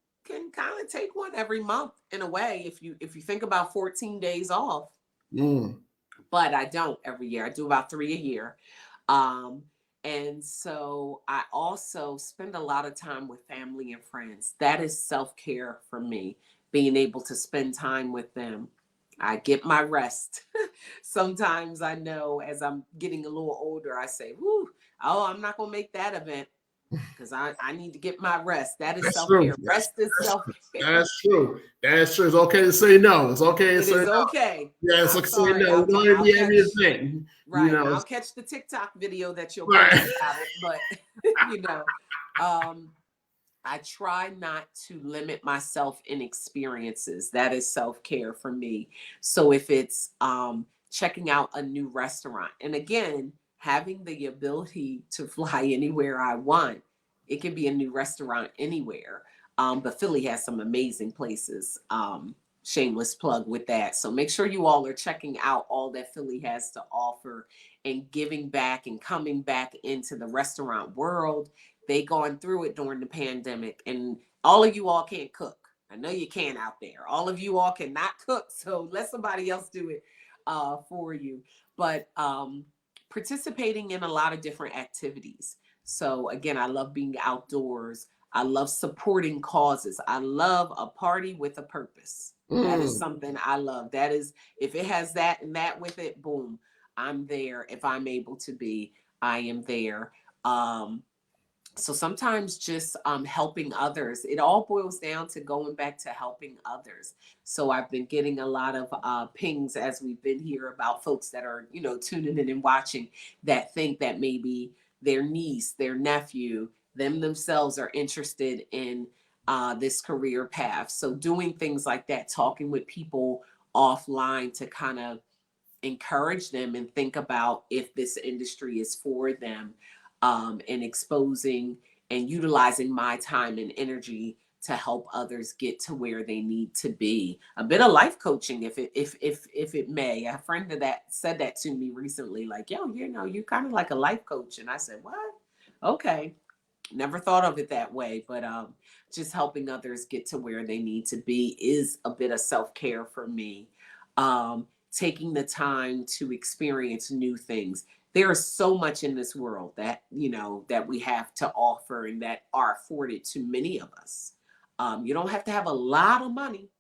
kind of take one every month in a way if you think about 14 days off, Mm, but I don't every year. I do about 3 a year. Um, and so I also spend a lot of time with family and friends. That is self-care for me, being able to spend time with them. I get my rest. Sometimes I know as I'm getting a little older, I say, whoo, oh, I'm not going to make that event because I need to get my rest. That is that's self true. care. Rest is That's, self care. that's true. That's true. It's okay to say no. It's okay to It say is no. okay. Yeah, it's I'm like saying sorry. no. We don't I'll be catch, every event. You right. know. I'll catch the TikTok video that you'll post Right. about it. But, you know, um, I try not to limit myself in experiences. That is self care for me. So if it's checking out a new restaurant, and again, having the ability to fly anywhere I want, it can be a new restaurant anywhere. But Philly has some amazing places. Shameless plug with that. So make sure you all are checking out all that Philly has to offer and giving back and coming back into the restaurant world. They gone through it during the pandemic, and all of you all can't cook. I know you can out there. All of you all cannot cook, so let somebody else do it for you. But participating in a lot of different activities. So again, I love being outdoors. I love supporting causes. I love a party with a purpose. That is Mm. something I love. That is, if it has that and that with it, boom, I'm there. If I'm able to be, I am there. Um, so sometimes just helping others, it all boils down to going back to helping others. So I've been getting a lot of pings as we've been here about folks that are, tuning in and watching, that think that maybe their niece, their nephew, them themselves are interested in this career path. So doing things like that, talking with people offline to kind of encourage them and think about if this industry is for them, and exposing and utilizing my time and energy to help others get to where they need to be. A bit of life coaching, if it may. A friend of that said that to me recently, like, yo, you're kind of like a life coach. And I said, what? Okay. Never thought of it that way, but just helping others get to where they need to be is a bit of self-care for me. Taking the time to experience new things. There is so much in this world that that we have to offer and that are afforded to many of us. You don't have to have a lot of money.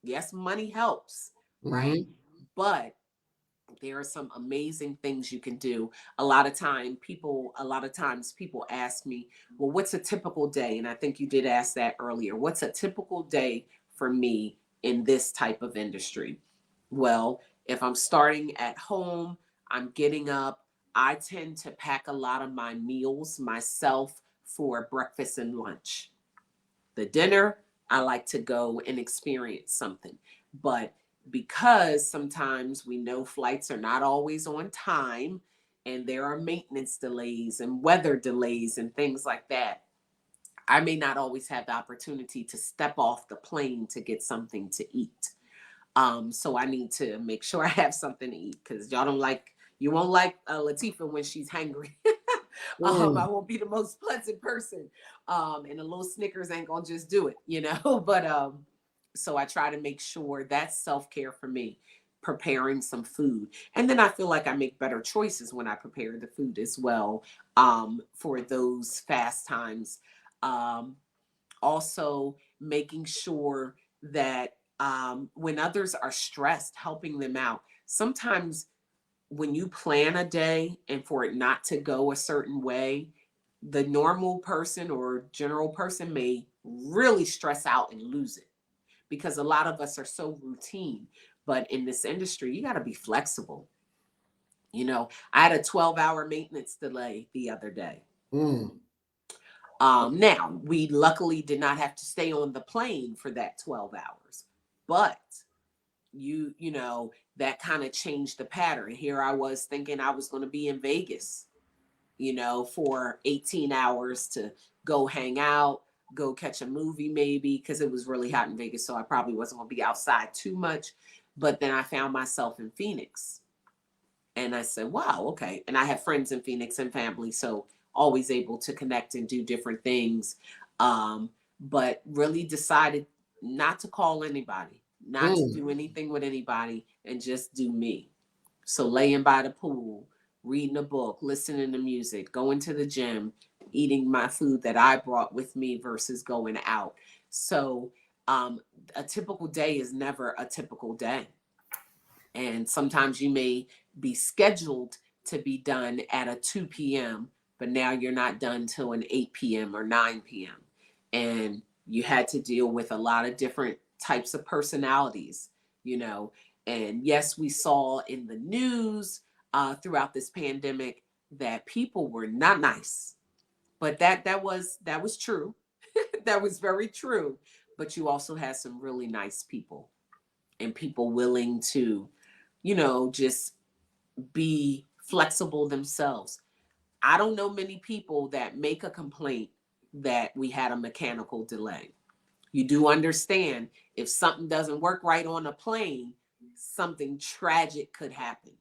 Yes, money helps, right? Mm-hmm. But there are some amazing things you can do. A lot of times people ask me, well, what's a typical day? And I think you did ask that earlier. What's a typical day for me in this type of industry? Well, if I'm starting at home, I'm getting up, I tend to pack a lot of my meals myself for breakfast and lunch. The dinner, I like to go and experience something. But because sometimes we know flights are not always on time and there are maintenance delays and weather delays and things like that, I may not always have the opportunity to step off the plane to get something to eat. So I need to make sure I have something to eat because you won't like Latifah when she's hungry. I Mm. won't be the most pleasant person. And a little Snickers ain't gonna just do it. But so I try to make sure that's self care for me. preparing some food. And then I feel like I make better choices when I prepare the food as well, for those fast times. Um, Also making sure that, when others are stressed, helping them out. Sometimes when you plan a day and for it not to go a certain way, the normal person or general person may really stress out and lose it, because a lot of us are so routine. But in this industry, you got to be flexible. I had a 12-hour maintenance delay the other day. Mm. Now, we luckily did not have to stay on the plane for that 12 hours, but that kind of changed the pattern. Here I was thinking I was going to be in Vegas, for 18 hours to go hang out, go catch a movie maybe, because it was really hot in Vegas. So I probably wasn't going to be outside too much. But then I found myself in Phoenix. And I said, wow, okay. And I have friends in Phoenix and family. So always able to connect and do different things. But really decided not to call anybody, not to Mm. do anything with anybody, and just do me. So laying by the pool, reading a book, listening to music, going to the gym, eating my food that I brought with me versus going out. So a typical day is never a typical day. And sometimes you may be scheduled to be done at a 2 p.m., but now you're not done till an 8 p.m. or 9 p.m. And you had to deal with a lot of different types of personalities, you know. And yes, we saw in the news throughout this pandemic that people were not nice, but that was true. That was very true. But you also had some really nice people, and people willing to, just be flexible themselves. I don't know many people that make a complaint that we had a mechanical delay. You do understand, if something doesn't work right on a plane, something tragic could happen.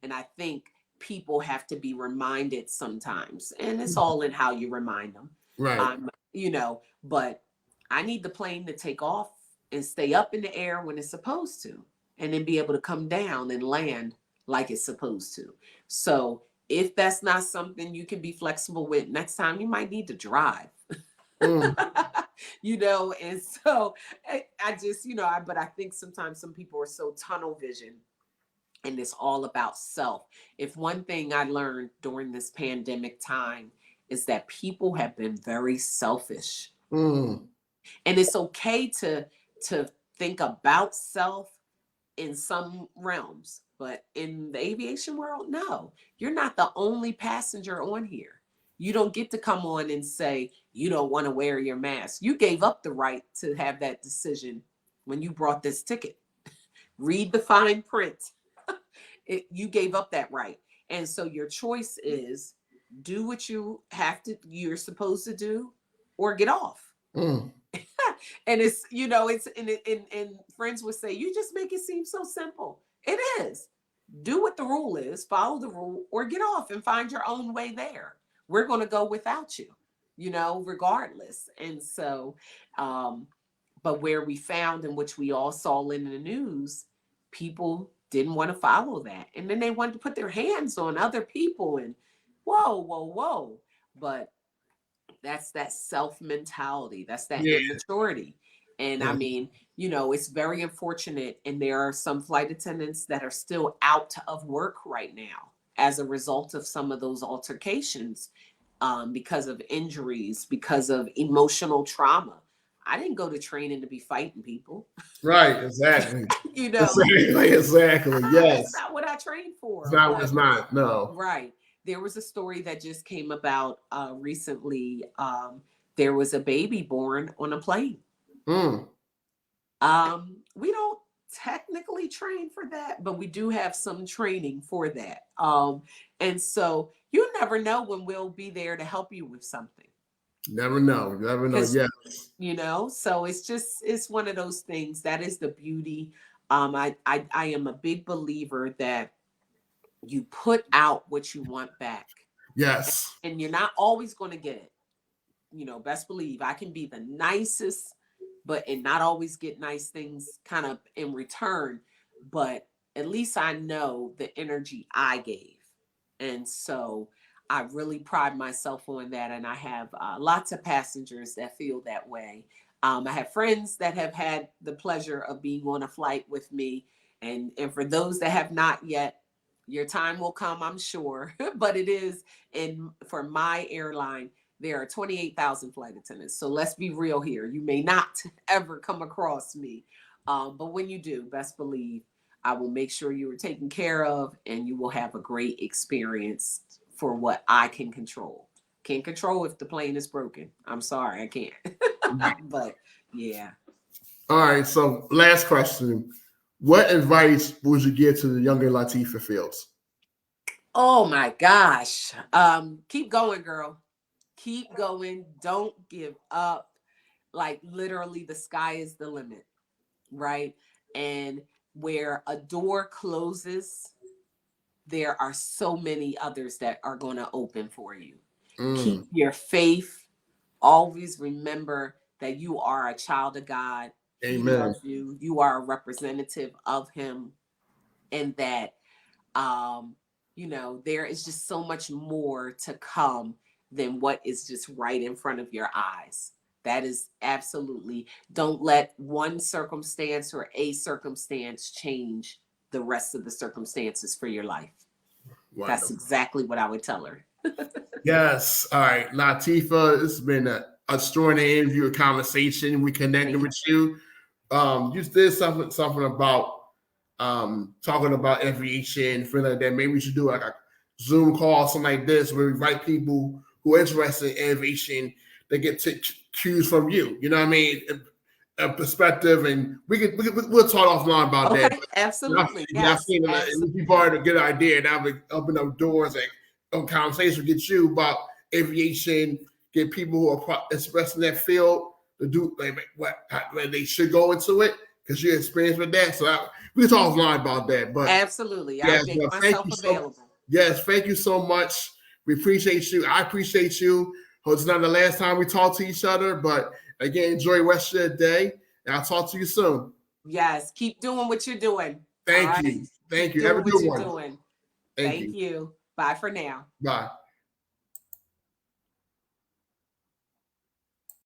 And I think people have to be reminded sometimes, and it's all in how you remind them. Right. But I need the plane to take off and stay up in the air when it's supposed to, and then be able to come down and land like it's supposed to. So if that's not something you can be flexible with, next time you might need to drive. Mm. And so I just, but I think sometimes some people are so tunnel vision, and it's all about self. If one thing I learned during this pandemic time is that people have been very selfish. Mm. And it's okay to think about self in some realms, but in the aviation world, no. You're not the only passenger on here. You don't get to come on and say you don't want to wear your mask. You gave up the right to have that decision when you brought this ticket. Read the fine print. You gave up that right. And so your choice is, do what you're supposed to do, or get off. Mm. And it's, and friends would say, you just make it seem so simple. It is. Do what the rule is, follow the rule, or get off and find your own way there. We're going to go without you, regardless. And so, but where we found, in which we all saw in the news, people didn't want to follow that. And then they wanted to put their hands on other people, and whoa, whoa, whoa. But that's that self mentality. That's that Yeah. immaturity. And I Yeah. mean, it's very unfortunate. And there are some flight attendants that are still out of work right now as a result of some of those altercations, because of injuries, because of emotional trauma. I didn't go to training to be fighting people. Right. Exactly. you know, Exactly. Exactly. that's Yes. not what I trained It's for. not what But it's not. No. right. There was a story that just came about recently. There was a baby born on a plane. Mm. We don't technically train for that, but we do have some training for that. And so you never know when we'll be there to help you with something. Never know. Never know. Because, Yes. so it's one of those things. That is the beauty. I am a big believer that you put out what you want back, Yes. and you're not always going to get it. Best believe I can be the nicest, and not always get nice things kind of in return. But at least I know the energy I gave. And so I really pride myself on that. And I have lots of passengers that feel that way. I have friends that have had the pleasure of being on a flight with me. And for those that have not yet, your time will come, I'm sure. But it is for my airline, there are 28,000 flight attendants. So let's be real here. You may not ever come across me. But when you do, best believe I will make sure you are taken care of and you will have a great experience for what I can control. Can't control if the plane is broken. I'm sorry, I can't. But yeah. All right. So last question. What advice would you give to the younger Latifah Fields? Oh my gosh. Keep going, girl. Keep going. Don't give up. Like literally the sky is the limit, right? And where a door closes, there are so many others that are going to open for you. Keep your faith. Always remember that you are a child of God. He Amen. loves you. You are a representative of him. And that, there is just so much more to come than what is just right in front of your eyes. That is absolutely, don't let one circumstance or a circumstance change the rest of the circumstances for your life. Wonderful. That's exactly what I would tell her. Yes. All right. Latifah, this has been an extraordinary interview, a conversation. We connected with you. You did something about talking about aviation, feeling like that. Maybe we should do like a Zoom call, something like this, where we invite people who are interested in aviation that get cues from you. You know what I mean? A perspective, and we'll talk offline about that. Okay, absolutely. Yes, people are to get an idea. That would open up doors and conversation, get you about aviation, get people who are expressing that field to do what they should go into it because you're experienced with that. So we can talk offline about that. But absolutely, yes, I'll make myself available. Yes, thank you so much. We appreciate you. I appreciate you. Hope it's not the last time we talk to each other, but again, enjoy the rest of the day, and I'll talk to you soon. Yes, keep doing what you're doing. Thank you. Thank you. Have a good one. Thank you. Bye for now. Bye.